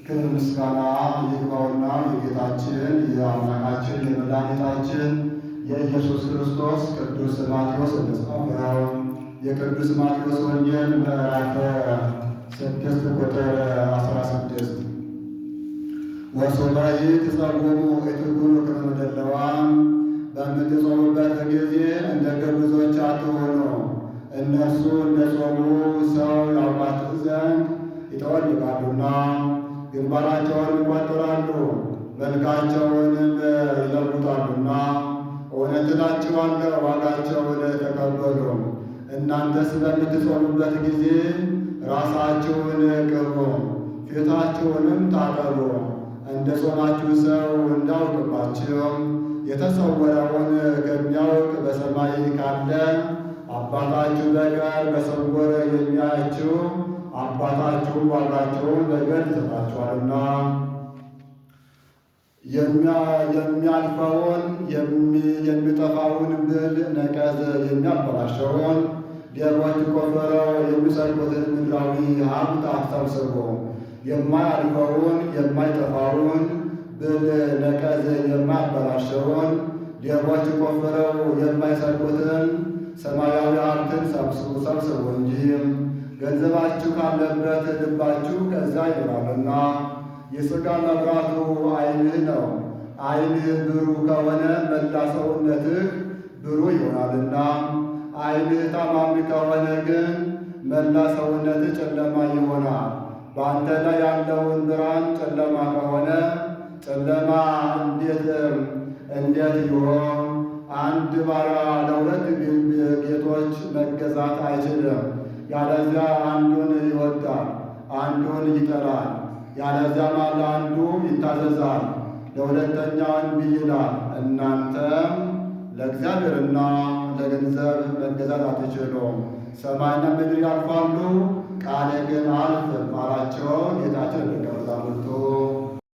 ክብር ምስጋና ይግባውና የጌታችን የአምላካችን የመድኃኒታችን የኢየሱስ ክርስቶስ ቅዱስ ማቴዎስ እንደጻፈው የቅዱስ ማቴዎስ ወንጌል ምዕራፍ 6 ቁጥር 16 ወሶባይ ትጸውሙ ኢትኩኑ ከመ ምድለዋን በምትጾሙበት ጊዜ እንደ ግብዞች አትሁኑ፣ እነርሱ እንደ ጾሙ ሰው ያውቃችሁ ዘንድ ይጠወልጋሉና ግንባራቸውን ይቋጥራሉ፣ መልካቸውንም ይለውጣሉና። እውነት እላችኋለሁ ዋጋቸውን ተቀበሉ። እናንተስ በምትጾሙበት ጊዜ ራሳችሁን ቅቡ፣ ፊታችሁንም ታጠቡ፣ እንደ ጾማችሁ ሰው እንዳያውቅባችሁ የተሰወረውን ከሚያውቅ በሰማይ ካለ አባታችሁ በቀር በስውር የሚያያችሁ አባታችሁ ዋጋችሁን በግልጥ ይሰጣችኋልና። የሚያልፈውን የሚጠፋውን ብል ነቀዝ የሚያበላሸውን ሌቦች ቆፍረው የሚሰርቁትን ምድራዊ ሀብት አትሰብስቡ። የማያልፈውን የማይጠፋውን ብል ነቀዝ የማያበላሸውን ሌቦች ቆፍረው የማይሰርቁትን ሰማያዊ ሀብትን ሰብስቡ እንጂ ገንዘባችሁ ካለበት ልባችሁ ከዚያ ይኖራልና። የሥጋ መብራቱ ዓይንህ ነው። ዓይንህ ብሩህ ከሆነ መላ ሰውነትህ ብሩህ ይሆናልና። ዓይንህ ታማሚ ከሆነ ግን መላ ሰውነትህ ጨለማ ይሆናል። በአንተ ላይ ያለውን ብርሃን ጨለማ ከሆነ ጨለማ እንዴት ይሆን? አንድ ባሪያ ለሁለት ጌቶች መገዛት አይችልም። ያለዚያ አንዱን ይወዳል፣ አንዱን ይጠላል። ያለዚያም ለአንዱ ይታዘዛል፣ ለሁለተኛው እምቢ ይላል። እናንተም ለእግዚአብሔርና ለገንዘብ መገዛት አትችሉም። ሰማይና ምድር ያልፋሉ፣